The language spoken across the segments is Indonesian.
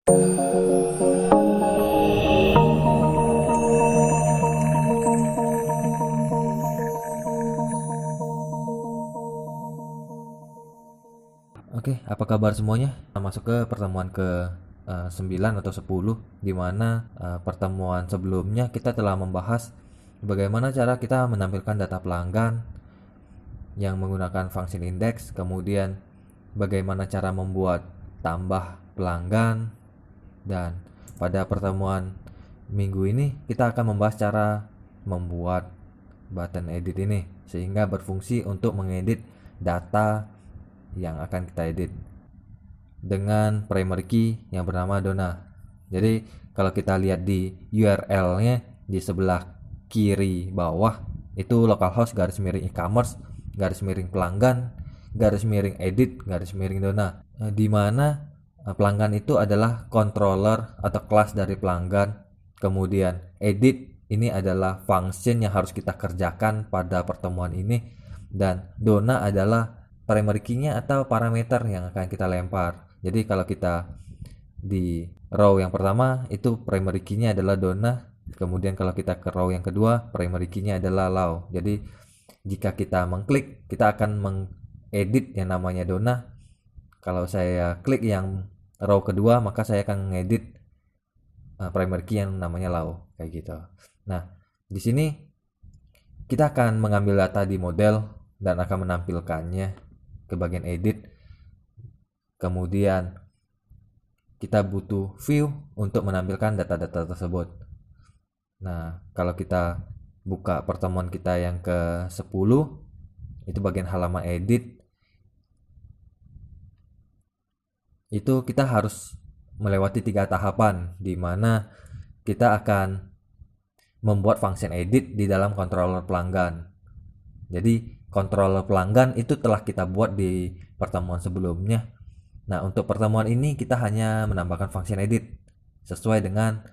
Oke, apa kabar semuanya? Masuk ke pertemuan ke 9 atau 10, di mana pertemuan sebelumnya kita telah membahas bagaimana cara kita menampilkan data pelanggan yang menggunakan function index, kemudian bagaimana cara membuat tambah pelanggan, dan pada pertemuan minggu ini kita akan membahas cara membuat button edit ini sehingga berfungsi untuk mengedit data yang akan kita edit dengan primary key yang bernama Donna. Jadi kalau kita lihat di URL-nya di sebelah kiri bawah itu localhost garis miring e-commerce garis miring pelanggan garis miring edit garis miring Donna, di mana pelanggan itu adalah controller atau kelas dari pelanggan, kemudian edit ini adalah function yang harus kita kerjakan pada pertemuan ini, dan Donna adalah primary key-nya atau parameter yang akan kita lempar. Jadi kalau kita di row yang pertama itu primary key-nya adalah Donna, kemudian kalau kita ke row yang kedua primary key-nya adalah Lau. Jadi jika kita mengklik, kita akan mengedit yang namanya Donna. Kalau saya klik yang row kedua, maka saya akan mengedit primary key yang namanya Lau, kayak gitu. Nah, di sini kita akan mengambil data di model dan akan menampilkannya ke bagian edit. Kemudian kita butuh view untuk menampilkan data-data tersebut. Nah, kalau kita buka pertemuan kita yang ke-10, itu bagian halaman edit, itu kita harus melewati 3 tahapan, di mana kita akan membuat function edit di dalam controller pelanggan. Jadi controller pelanggan itu telah kita buat di pertemuan sebelumnya. Nah, untuk pertemuan ini kita hanya menambahkan function edit sesuai dengan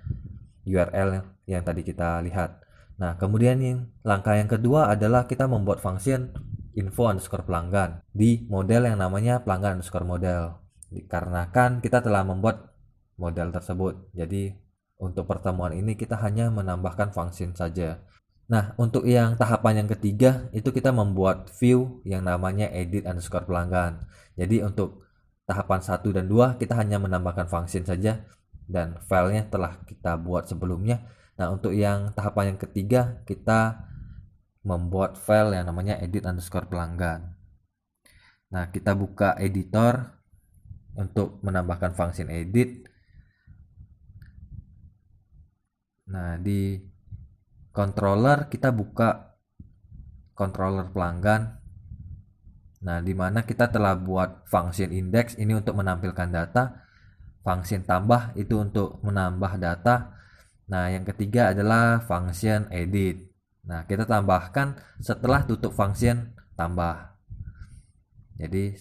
URL yang tadi kita lihat. Nah, kemudian langkah yang kedua adalah kita membuat function info underscore pelanggan di model yang namanya pelanggan underscore model, dikarenakan kita telah membuat model tersebut. Jadi untuk pertemuan ini kita hanya menambahkan function saja. Nah, untuk yang tahapan yang ketiga itu kita membuat view yang namanya edit underscore pelanggan. Jadi untuk tahapan 1 dan 2 kita hanya menambahkan function saja dan filenya telah kita buat sebelumnya. Nah, untuk yang tahapan yang ketiga kita membuat file yang namanya edit underscore pelanggan. Nah, kita buka editor untuk menambahkan function edit. Nah, di controller kita buka controller pelanggan. Nah, di mana kita telah buat function index ini untuk menampilkan data, function tambah itu untuk menambah data. Nah, yang ketiga adalah function edit. Nah, kita tambahkan setelah tutup function tambah. Jadi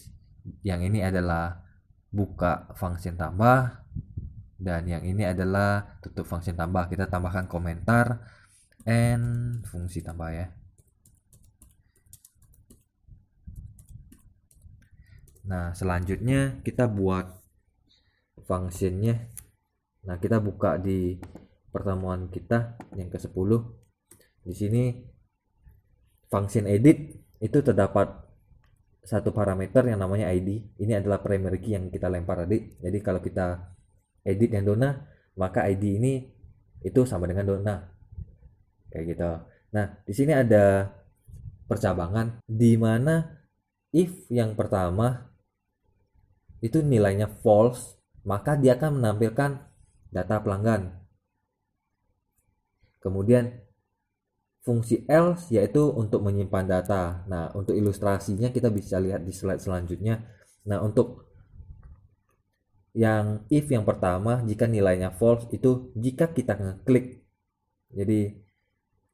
yang ini adalah buka function tambah, dan yang ini adalah tutup function tambah. Kita tambahkan komentar and fungsi tambah ya. Nah, selanjutnya kita buat functionnya. Nah, kita buka di pertemuan kita yang ke-10. Di sini function edit itu terdapat satu parameter yang namanya ID. Ini adalah primary key yang kita lempar tadi. Jadi kalau kita edit yang Donna, maka ID ini itu sama dengan Donna. Kayak gitu. Nah, di sini ada percabangan di mana if yang pertama itu nilainya false, maka dia akan menampilkan data pelanggan. Kemudian fungsi else yaitu untuk menyimpan data. Nah, untuk ilustrasinya kita bisa lihat di slide selanjutnya. Nah, untuk yang if yang pertama, jika nilainya false itu jika kita ngeklik. Jadi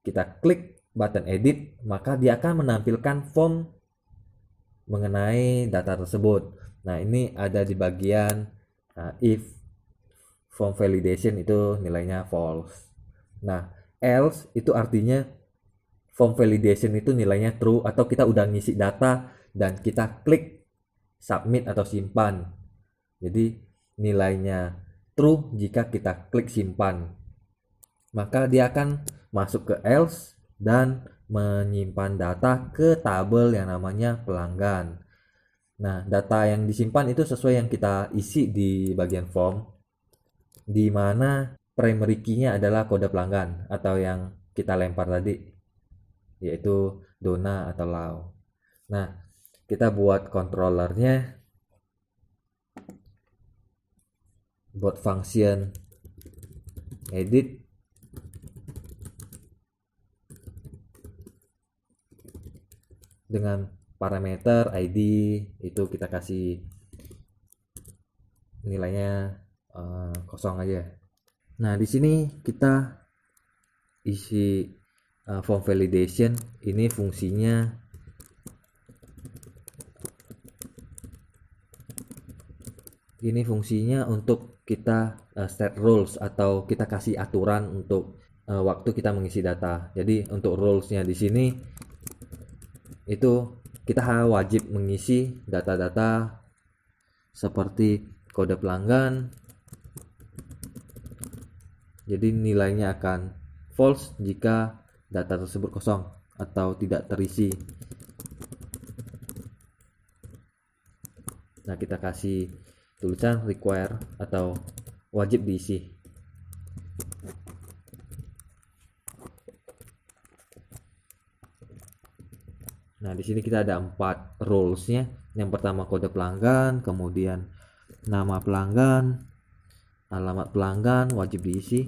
kita klik button edit, maka dia akan menampilkan form mengenai data tersebut. Nah, ini ada di bagian if form validation itu nilainya false. Nah, else itu artinya form validation itu nilainya true, atau kita udah ngisi data dan kita klik submit atau simpan. Jadi nilainya true jika kita klik simpan. Maka dia akan masuk ke else dan menyimpan data ke tabel yang namanya pelanggan. Nah, data yang disimpan itu sesuai yang kita isi di bagian form, di mana primary key-nya adalah kode pelanggan atau yang kita lempar tadi, yaitu Dona atau Lau. Nah, kita buat controllernya, buat function edit dengan parameter ID, itu kita kasih nilainya kosong aja. Nah, di sini kita isi form validation. Ini fungsinya untuk kita set rules atau kita kasih aturan untuk waktu kita mengisi data. Jadi untuk rulesnya di sini itu kita wajib mengisi data-data seperti kode pelanggan. Jadi nilainya akan false jika data tersebut kosong atau tidak terisi. Nah, kita kasih tulisan require atau wajib diisi. Nah, di sini kita ada 4 rules-nya. Yang pertama kode pelanggan, kemudian nama pelanggan, alamat pelanggan wajib diisi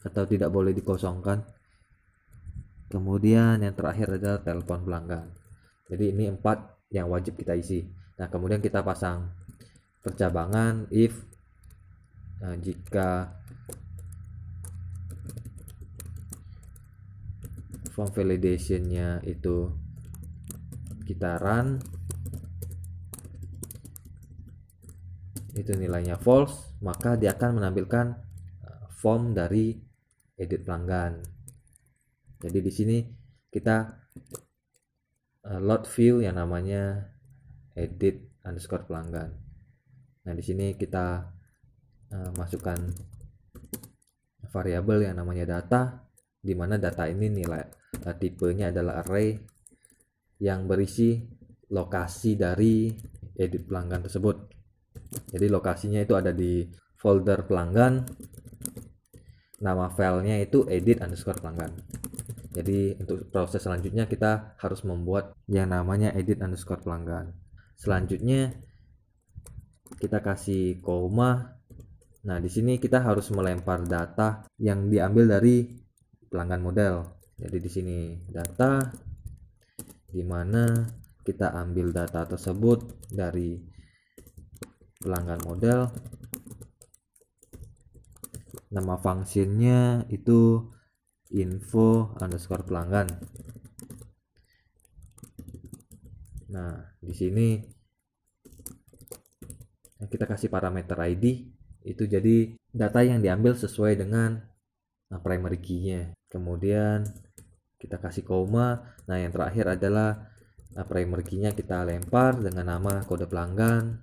atau tidak boleh dikosongkan. Kemudian yang terakhir adalah telepon pelanggan. Jadi ini 4 yang wajib kita isi. Nah, kemudian kita pasang percabangan if jika form validation-nya itu kita run, itu nilainya false, maka dia akan menampilkan form dari edit pelanggan. Jadi di sini kita load view yang namanya edit underscore pelanggan. Nah, di sini kita masukkan variabel yang namanya data, di mana data ini nilai tipenya adalah array yang berisi lokasi dari edit pelanggan tersebut. Jadi lokasinya itu ada di folder pelanggan, nama filenya itu edit underscore pelanggan. Jadi untuk proses selanjutnya kita harus membuat yang namanya edit underscore pelanggan. Selanjutnya kita kasih koma. Nah, di sini kita harus melempar data yang diambil dari pelanggan model. Jadi di sini data, di mana kita ambil data tersebut dari pelanggan model. Nama fungsinya itu info underscore pelanggan. Nah, di sini kita kasih parameter ID, itu jadi data yang diambil sesuai dengan primary key-nya. Kemudian kita kasih koma. Nah, yang terakhir adalah primary key-nya kita lempar dengan nama kode pelanggan.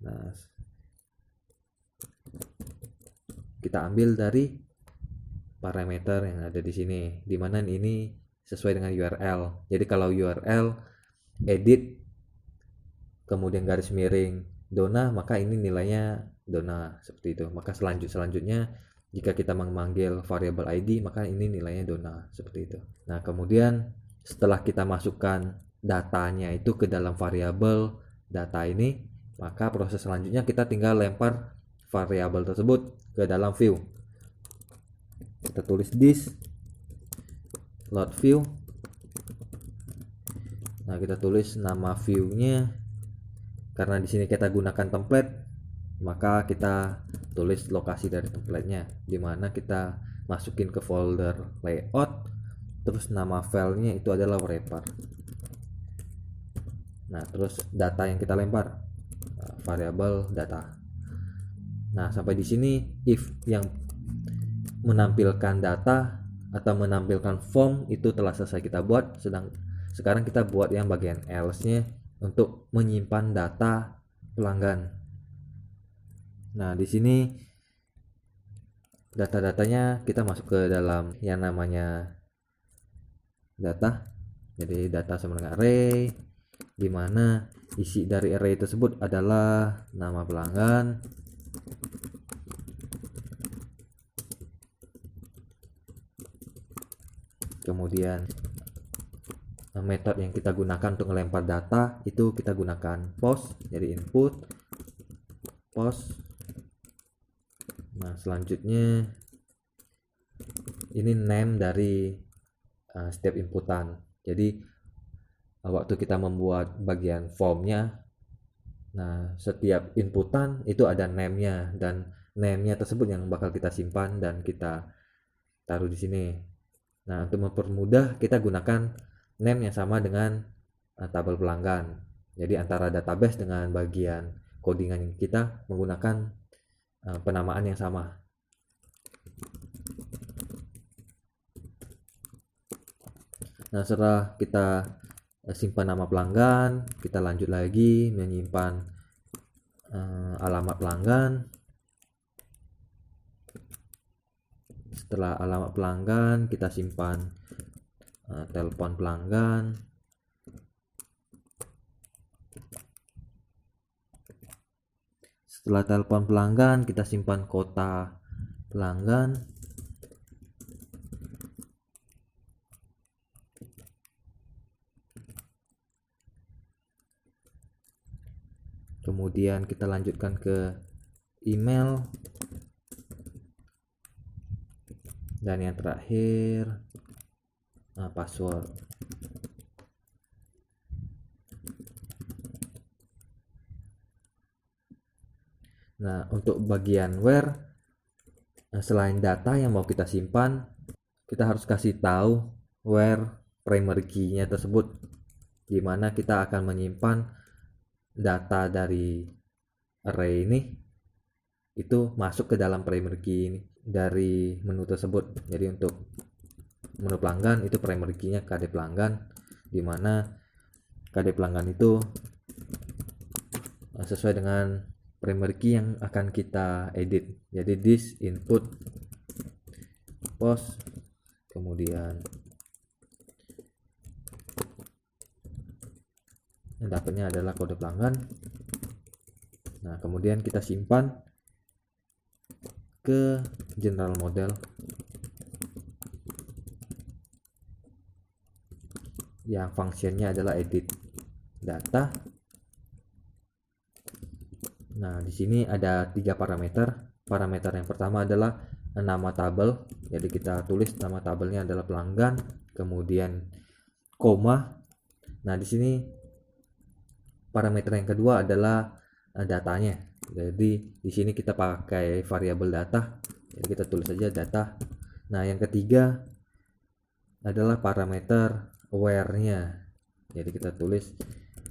Nah, kita ambil dari parameter yang ada di sini, di mana ini sesuai dengan URL. Jadi kalau URL edit kemudian garis miring Dona, maka ini nilainya Dona, seperti itu. Maka selanjutnya jika kita memanggil variabel ID, maka ini nilainya Dona, seperti itu. Nah, kemudian setelah kita masukkan datanya itu ke dalam variabel data ini, maka proses selanjutnya kita tinggal lempar variabel tersebut ke dalam view. Kita tulis this load view. Nah, kita tulis nama view-nya. Karena di sini kita gunakan template, maka kita tulis lokasi dari template-nya, di mana kita masukin ke folder layout, terus nama filenya itu adalah wrapper. Nah, terus data yang kita lempar variabel data. Nah, sampai di sini if yang menampilkan data atau menampilkan form itu telah selesai kita buat. Sekarang kita buat yang bagian else-nya untuk menyimpan data pelanggan. Nah, di sini data-datanya kita masuk ke dalam yang namanya data. Jadi data sama dengan array, di mana isi dari array tersebut adalah nama pelanggan, kemudian metode yang kita gunakan untuk melempar data itu kita gunakan post, jadi input post. Nah, selanjutnya ini name dari setiap inputan. Jadi waktu kita membuat bagian formnya, nah setiap inputan itu ada name-nya, dan name-nya tersebut yang bakal kita simpan dan kita taruh di sini. Nah, untuk mempermudah kita gunakan name yang sama dengan tabel pelanggan. Jadi antara database dengan bagian codingan kita menggunakan penamaan yang sama. Nah, setelah kita simpan nama pelanggan, kita lanjut lagi menyimpan alamat pelanggan. Setelah alamat pelanggan, kita simpan telepon pelanggan. Setelah telepon pelanggan, kita simpan kota pelanggan. Kemudian kita lanjutkan ke email. Dan yang terakhir password. Nah, untuk bagian where, selain data yang mau kita simpan, kita harus kasih tahu where primary key-nya tersebut, dimana kita akan menyimpan data dari array ini itu masuk ke dalam primary key ini dari menu tersebut. Jadi untuk menu pelanggan itu primary key-nya KD pelanggan, dimana KD pelanggan itu sesuai dengan primary key yang akan kita edit. Jadi this input post, kemudian yang dapatnya adalah kode pelanggan. Nah, kemudian kita simpan ke general model yang fungsinya adalah edit data. Nah, di sini ada 3 parameter. Parameter yang pertama adalah nama tabel. Jadi kita tulis nama tabelnya adalah pelanggan, kemudian koma. Nah, di sini parameter yang kedua adalah datanya. Jadi di sini kita pakai variabel data. Jadi kita tulis saja data. Nah, yang ketiga adalah parameter where-nya. Jadi kita tulis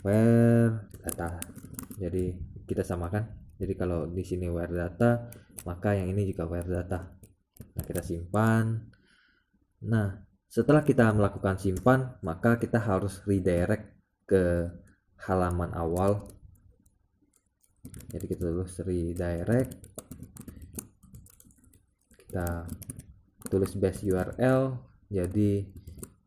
where data. Jadi kita samakan. Jadi kalau di sini where data, maka yang ini juga where data. Nah, kita simpan. Nah, setelah kita melakukan simpan, maka kita harus redirect ke halaman awal. Jadi kita tulis redirect, kita tulis base URL, jadi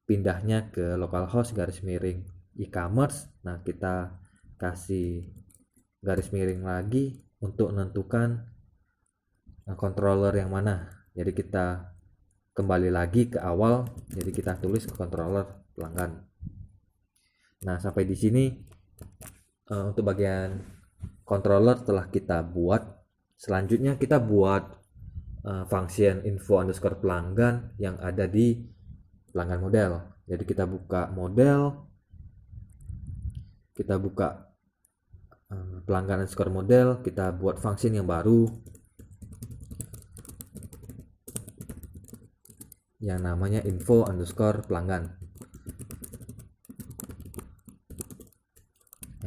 pindahnya ke localhost garis miring e-commerce. Nah, kita kasih garis miring lagi untuk menentukan controller yang mana. Jadi kita kembali lagi ke awal, jadi kita tulis ke controller pelanggan. Nah, sampai di sini untuk bagian controller telah kita buat. Selanjutnya kita buat function info underscore pelanggan yang ada di pelanggan model. Jadi kita buka model, kita buka pelanggan underscore model, kita buat function yang baru yang namanya info underscore pelanggan.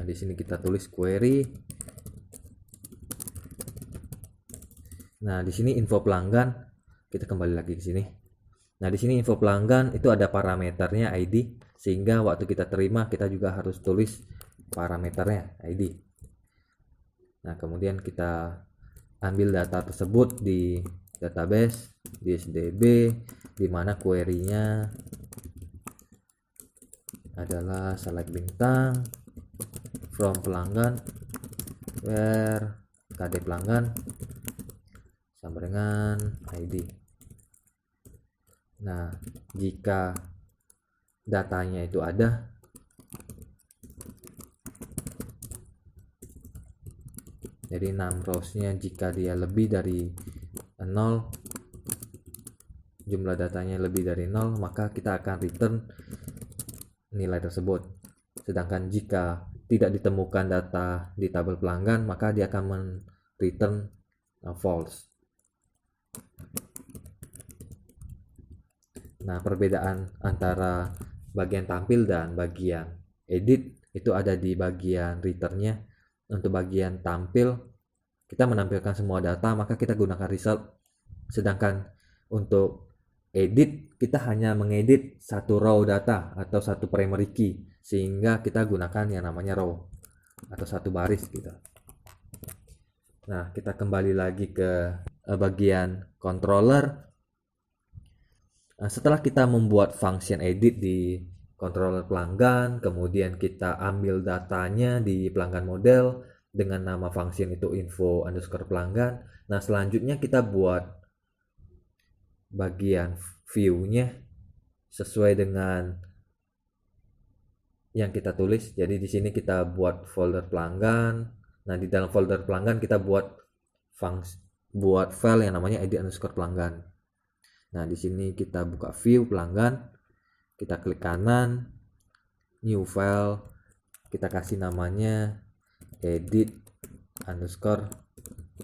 Nah, di sini kita tulis query. Nah, di sini info pelanggan, kita kembali lagi ke sini. Nah, di sini info pelanggan itu ada parameternya ID, sehingga waktu kita terima kita juga harus tulis parameternya ID. Nah, kemudian kita ambil data tersebut di database, di SDB, di mana query-nya adalah select bintang from pelanggan where KD pelanggan sama dengan ID. Nah, jika datanya itu ada, jadi 6 rows-nya jika dia lebih dari 0, jumlah datanya lebih dari 0, maka kita akan return nilai tersebut. Sedangkan jika tidak ditemukan data di tabel pelanggan, maka dia akan return false. Nah, perbedaan antara bagian tampil dan bagian edit itu ada di bagian returnnya. Untuk bagian tampil, kita menampilkan semua data, maka kita gunakan result. Sedangkan untuk edit, kita hanya mengedit satu row data atau satu primary key, sehingga kita gunakan yang namanya row atau satu baris gitu. Nah, kita kembali lagi ke bagian controller. Setelah kita membuat function edit di controller pelanggan, kemudian kita ambil datanya di pelanggan model dengan nama function itu info underscore pelanggan. Nah, selanjutnya kita buat bagian view-nya sesuai dengan yang kita tulis. Jadi di sini kita buat folder pelanggan. Nah, di dalam folder pelanggan kita buat file yang namanya edit underscore pelanggan. Nah, di sini kita buka view pelanggan, kita klik kanan, new file, kita kasih namanya edit underscore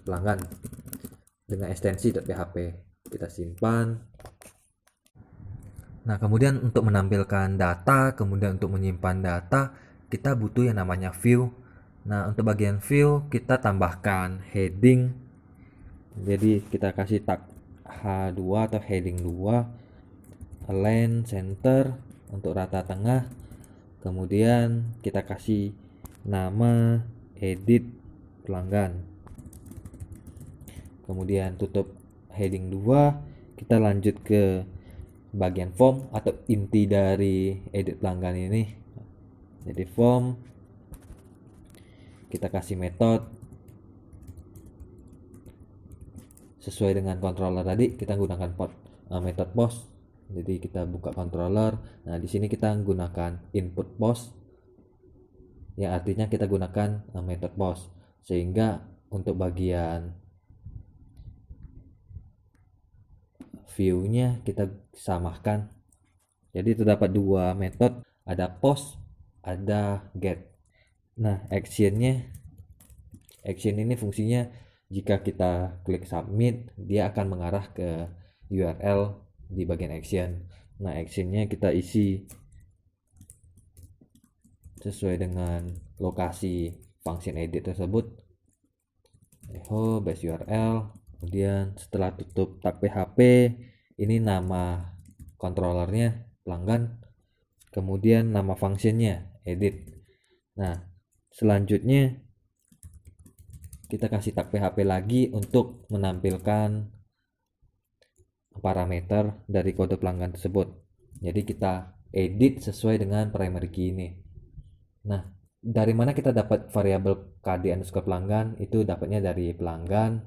pelanggan dengan ekstensi .php. Kita simpan. Nah, kemudian untuk menampilkan data, kemudian untuk menyimpan data, kita butuh yang namanya view. Nah, untuk bagian view kita tambahkan heading. Jadi kita kasih tag H2 atau heading 2, align center untuk rata tengah, kemudian kita kasih nama edit pelanggan, kemudian tutup heading 2. Kita lanjut ke bagian form atau inti dari edit pelanggan ini. Jadi form, kita kasih metode sesuai dengan controller tadi, kita gunakan method post. Jadi kita buka controller. Nah, di sini kita gunakan input post, yang artinya kita gunakan method post, sehingga untuk bagian view-nya kita samakan. Jadi terdapat dua metode, ada post, ada get. Nah, action ini fungsinya jika kita klik submit, dia akan mengarah ke URL di bagian action. Nah, actionnya kita isi sesuai dengan lokasi function edit tersebut. Echo base URL. Kemudian setelah tutup tag PHP, ini nama controllernya pelanggan. Kemudian nama functionnya edit. Nah, selanjutnya kita kasih tag PHP lagi untuk menampilkan parameter dari kode pelanggan tersebut. Jadi kita edit sesuai dengan primary key ini. Nah, dari mana kita dapat variabel KD underscore pelanggan? Itu dapatnya dari pelanggan,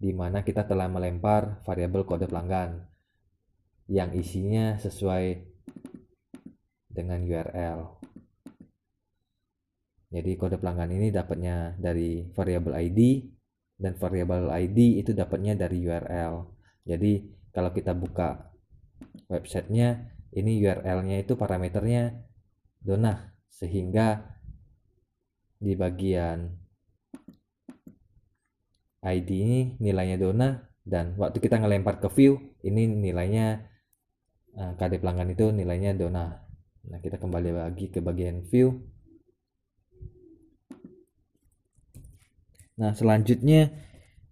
di mana kita telah melempar variabel kode pelanggan yang isinya sesuai dengan URL. Jadi kode pelanggan ini dapatnya dari variabel ID, dan variabel ID itu dapatnya dari URL. Jadi kalau kita buka websitenya, ini URL-nya itu parameternya Dona, sehingga di bagian ID ini nilainya Dona, dan waktu kita ngelempar ke view, ini nilainya KD pelanggan itu nilainya Dona. Nah, kita kembali lagi ke bagian view. Nah, selanjutnya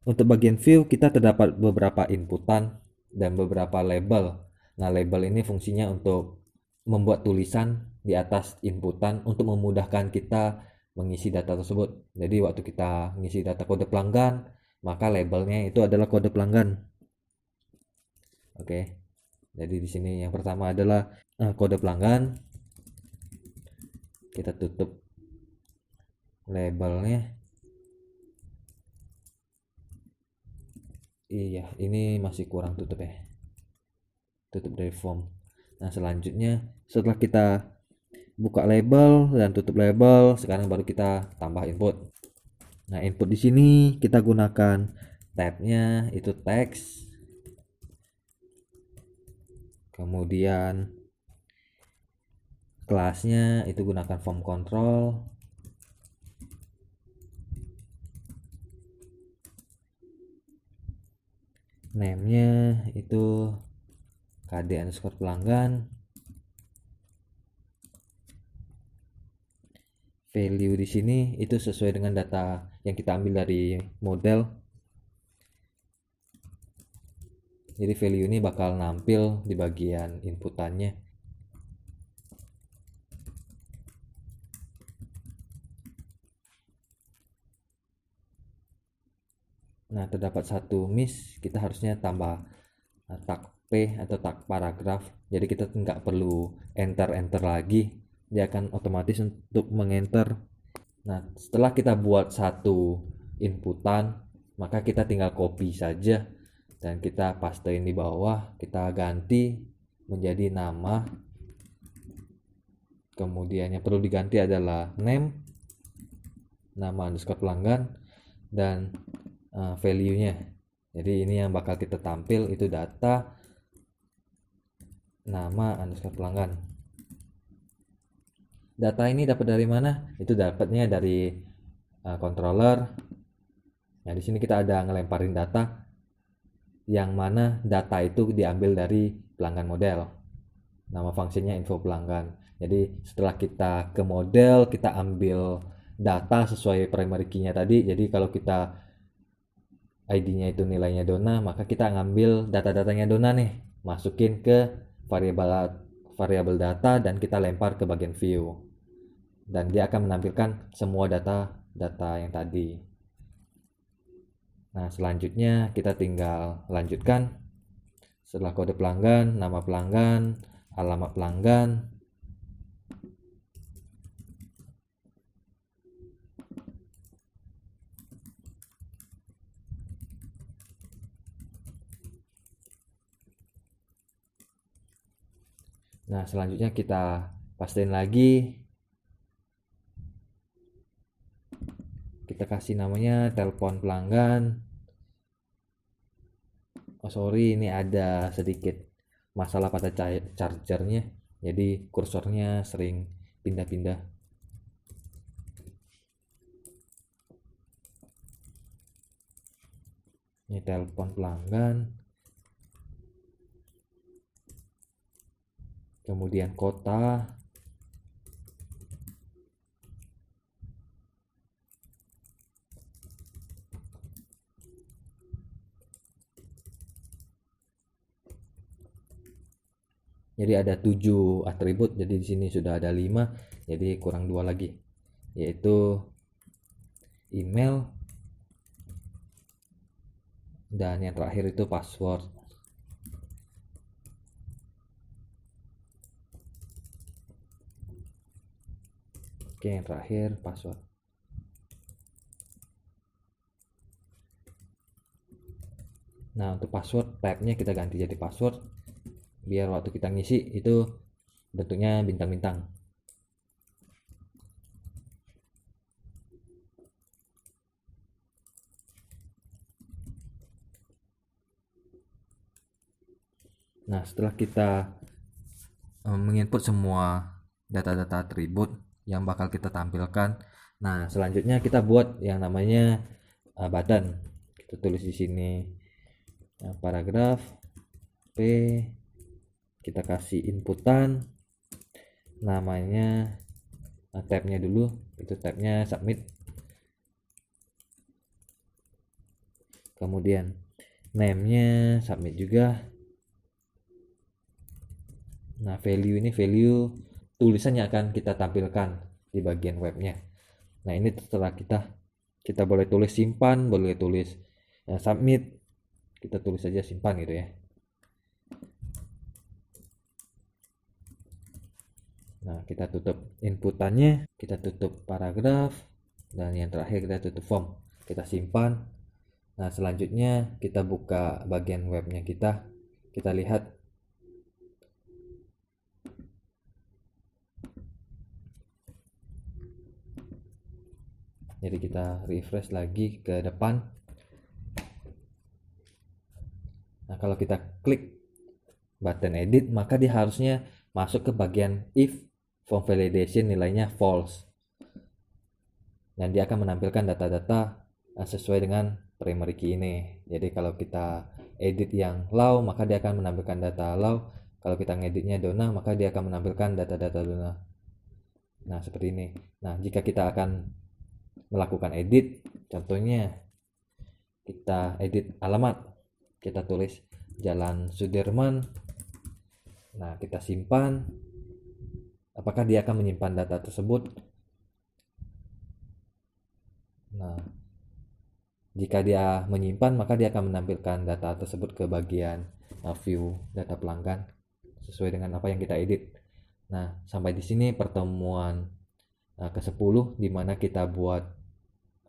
untuk bagian view kita terdapat beberapa inputan dan beberapa label. Nah, label ini fungsinya untuk membuat tulisan di atas inputan untuk memudahkan kita mengisi data tersebut. Jadi waktu kita mengisi data kode pelanggan, maka labelnya itu adalah kode pelanggan. Oke, jadi di sini yang pertama adalah kode pelanggan. Kita tutup labelnya. Iya, ini masih kurang tutup ya, tutup dari form. Nah, selanjutnya setelah kita buka label dan tutup label, sekarang baru kita tambah input. Nah, input di sini kita gunakan tabnya itu teks, kemudian kelasnya itu gunakan form control, name-nya itu kd_pelanggan, value di sini itu sesuai dengan data yang kita ambil dari model. Jadi value ini bakal nampil di bagian inputannya. Nah, terdapat satu miss, kita harusnya tambah tag P atau tag paragraf. Jadi kita nggak perlu enter lagi, dia akan otomatis untuk mengenter. Nah, setelah kita buat satu inputan, maka kita tinggal copy saja dan kita pastein di bawah. Kita ganti menjadi nama, kemudian yang perlu diganti adalah name, nama underscore pelanggan, dan value-nya. Jadi ini yang bakal kita tampil itu data nama underscore pelanggan. Data ini dapat dari mana? Itu dapatnya dari controller. Nah, di sini kita ada ngelemparin data, yang mana data itu diambil dari pelanggan model. Nama fungsinya info pelanggan. Jadi setelah kita ke model, kita ambil data sesuai primary key-nya tadi. Jadi kalau kita ID-nya itu nilainya Dona, maka kita ngambil data-datanya Dona nih, masukin ke variabel data dan kita lempar ke bagian view. Dan dia akan menampilkan semua data yang tadi. Nah, selanjutnya kita tinggal lanjutkan. Setelah kode pelanggan, nama pelanggan, alamat pelanggan, nah selanjutnya kita pastiin lagi, kita kasih namanya telepon pelanggan. Oh sorry, ini ada sedikit masalah pada chargernya, jadi kursornya sering pindah-pindah. Ini telepon pelanggan, kemudian kota, jadi ada 7 atribut, jadi di sini sudah ada 5, jadi kurang 2 lagi, yaitu email dan yang terakhir itu password. Oke, yang terakhir password. Nah, untuk password tabnya kita ganti jadi password, biar waktu kita ngisi itu bentuknya bintang-bintang. Nah, setelah kita menginput semua data-data atribut yang bakal kita tampilkan, nah selanjutnya kita buat yang namanya button. Kita tulis di sini paragraf P, kita kasih inputan, namanya tabnya dulu, itu tabnya submit, kemudian name-nya submit juga. Nah, value ini value tulisannya akan kita tampilkan di bagian webnya. Nah, ini setelah kita boleh tulis simpan, boleh tulis submit, kita tulis saja simpan gitu ya. Nah, kita tutup inputannya, kita tutup paragraf, dan yang terakhir kita tutup form. Kita simpan. Nah, selanjutnya kita buka bagian webnya kita lihat. Jadi kita refresh lagi ke depan. Nah, kalau kita klik button edit, maka dia harusnya masuk ke bagian if form validation nilainya false. Dan dia akan menampilkan data-data sesuai dengan primary key ini. Jadi kalau kita edit yang low, maka dia akan menampilkan data low. Kalau kita ngeditnya dona, maka dia akan menampilkan data-data dona. Nah, seperti ini. Nah, jika kita akan melakukan edit, contohnya kita edit alamat, kita tulis Jalan Sudirman. Nah, kita simpan. Apakah dia akan menyimpan data tersebut? Nah, jika dia menyimpan, maka dia akan menampilkan data tersebut ke bagian view data pelanggan sesuai dengan apa yang kita edit. Nah, sampai di sini pertemuan ke-10 di mana kita buat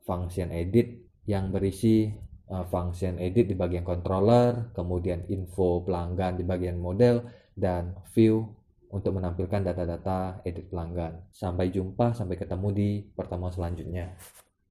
function edit yang berisi function edit di bagian controller, kemudian info pelanggan di bagian model, dan view untuk menampilkan data-data edit pelanggan. Sampai jumpa, sampai ketemu di pertemuan selanjutnya.